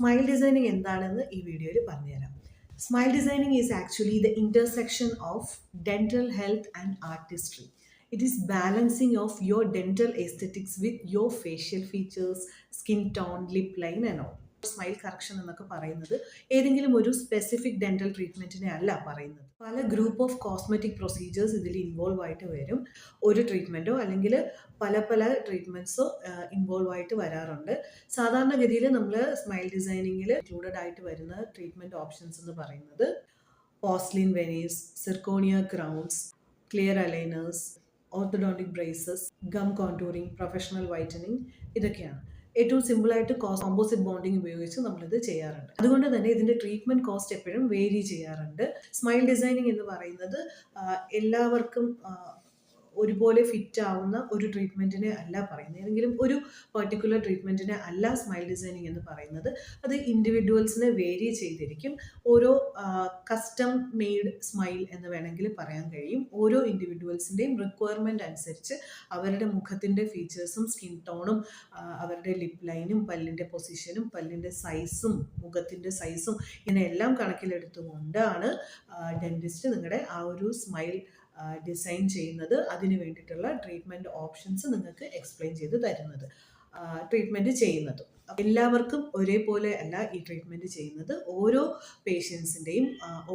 Smile designing എന്താണെന്ന് ഈ വീഡിയോയിൽ പറഞ്ഞുതരാം. Smile designing is actually the intersection of dental health and Artistry. It is balancing of your dental aesthetics with your facial features, skin tone, lip line and all. Smile correction എന്നൊക്കെ പറയുന്നത് ഏതെങ്കിലും ഒരു specific dental ട്രീറ്റ്മെന്റിനെ അല്ല പറയുന്നത്. പല group of cosmetic procedures ഇതിൽ involve ആയിട്ട് വരും. ഒരു ട്രീറ്റ്മെന്റോ അല്ലെങ്കിൽ പല ട്രീറ്റ്മെന്റ്സോ ഇൻവോൾവ് ആയിട്ട് വരാറുണ്ട്. സാധാരണഗതിയിൽ നമ്മൾ സ്മൈൽ ഡിസൈനിങ്ങിൽ ഇൻക്ലൂഡഡ് ആയിട്ട് വരുന്ന ട്രീറ്റ്മെന്റ് ഓപ്ഷൻസ് എന്ന് പറയുന്നത് porcelain veneers, zirconia crowns, clear aligners, orthodontic braces, gum contouring, professional whitening, ഇതൊക്കെയാണ്. ഏറ്റവും സിമ്പിളായിട്ട് കോമ്പോസിറ്റ് ബോണ്ടിങ് ഉപയോഗിച്ച് നമ്മളിത് ചെയ്യാറുണ്ട്. അതുകൊണ്ട് തന്നെ ഇതിൻ്റെ ട്രീറ്റ്മെൻറ്റ് കോസ്റ്റ് എപ്പോഴും വേരി ചെയ്യാറുണ്ട്. സ്മൈൽ ഡിസൈനിങ് എന്ന് പറയുന്നത് എല്ലാവർക്കും ഒരുപോലെ ഫിറ്റ് ആവുന്ന ഒരു ട്രീറ്റ്മെൻറ്റിനെ അല്ല പറയുന്നത്. ഏതെങ്കിലും ഒരു പെർട്ടിക്കുലർ ട്രീറ്റ്മെൻറ്റിനെ അല്ല സ്മൈൽ ഡിസൈനിങ് എന്ന് പറയുന്നത്. അത് ഇൻഡിവിജ്വൽസിനെ വേരി ചെയ്തിരിക്കും. ഓരോ കസ്റ്റം മെയ്ഡ് സ്മൈൽ എന്ന് വേണമെങ്കിൽ പറയാൻ കഴിയും. ഓരോ ഇൻഡിവിജ്വൽസിൻ്റെയും റിക്വയർമെൻറ്റ് അനുസരിച്ച് അവരുടെ മുഖത്തിൻ്റെ ഫീച്ചേഴ്സും സ്കിൻ ടോണും അവരുടെ ലിപ്പ് ലൈനും പല്ലിൻ്റെ പൊസിഷനും പല്ലിൻ്റെ സൈസും മുഖത്തിൻ്റെ സൈസും ഇതിനെല്ലാം കണക്കിലെടുത്തുകൊണ്ടാണ് ഡെൻറ്റിസ്റ്റ് നിങ്ങളുടെ ആ ഒരു സ്മൈൽ ഡിസൈൻ ചെയ്യുന്നത്. അതിന് വേണ്ടിയിട്ടുള്ള ട്രീറ്റ്മെൻറ്റ് ഓപ്ഷൻസ് നിങ്ങൾക്ക് എക്സ്പ്ലെയിൻ ചെയ്ത് തരുന്നത്, ട്രീറ്റ്മെൻറ്റ് ചെയ്യുന്നതും. എല്ലാവർക്കും ഒരേപോലെ അല്ല ഈ ട്രീറ്റ്മെൻറ്റ് ചെയ്യുന്നത്. ഓരോ പേഷ്യൻസിൻ്റെയും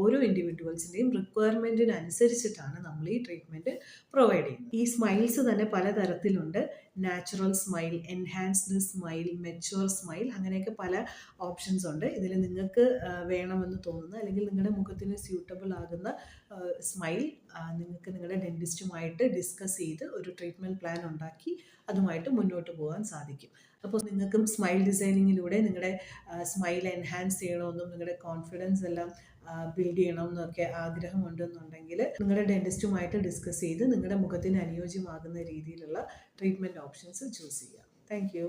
ഓരോ ഇൻഡിവിജ്വൽസിൻ്റെയും റിക്വയർമെൻറ്റിനനുസരിച്ചിട്ടാണ് നമ്മൾ ഈ ട്രീറ്റ്മെൻറ്റ് പ്രൊവൈഡ് ചെയ്യുന്നത്. ഈ സ്മൈൽസ് തന്നെ പലതരത്തിലുണ്ട്. Natural smile, enhanced smile, mature smile, അങ്ങനെയൊക്കെ പല ഓപ്ഷൻസ് ഉണ്ട്. ഇതിൽ നിങ്ങൾക്ക് വേണമെന്ന് തോന്നുന്ന അല്ലെങ്കിൽ നിങ്ങളുടെ മുഖത്തിന് സ്യൂട്ടബിൾ ആകുന്ന സ്മൈൽ നിങ്ങൾക്ക് നിങ്ങളുടെ ഡെൻറ്റിസ്റ്റുമായിട്ട് ഡിസ്കസ് ചെയ്ത് ഒരു ട്രീറ്റ്മെൻറ്റ് പ്ലാൻ ഉണ്ടാക്കി അതുമായിട്ട് മുന്നോട്ട് പോകാൻ സാധിക്കും. അപ്പോൾ നിങ്ങൾക്കും സ്മൈൽ ഡിസൈനിങ്ങിലൂടെ നിങ്ങളുടെ സ്മൈൽ എൻഹാൻസ് ചെയ്യണമെന്നും നിങ്ങളുടെ കോൺഫിഡൻസ് എല്ലാം ബിൽഡ് ചെയ്യണമെന്നൊക്കെ ആഗ്രഹമുണ്ടെന്നുണ്ടെങ്കിൽ നിങ്ങളുടെ ഡെൻറ്റിസ്റ്റുമായിട്ട് ഡിസ്കസ് ചെയ്ത് നിങ്ങളുടെ മുഖത്തിന് അനുയോജ്യമാകുന്ന രീതിയിലുള്ള ട്രീറ്റ്മെൻറ്റ് ഓപ്ഷൻസ് ചൂസ് ചെയ്യുക. Thank you.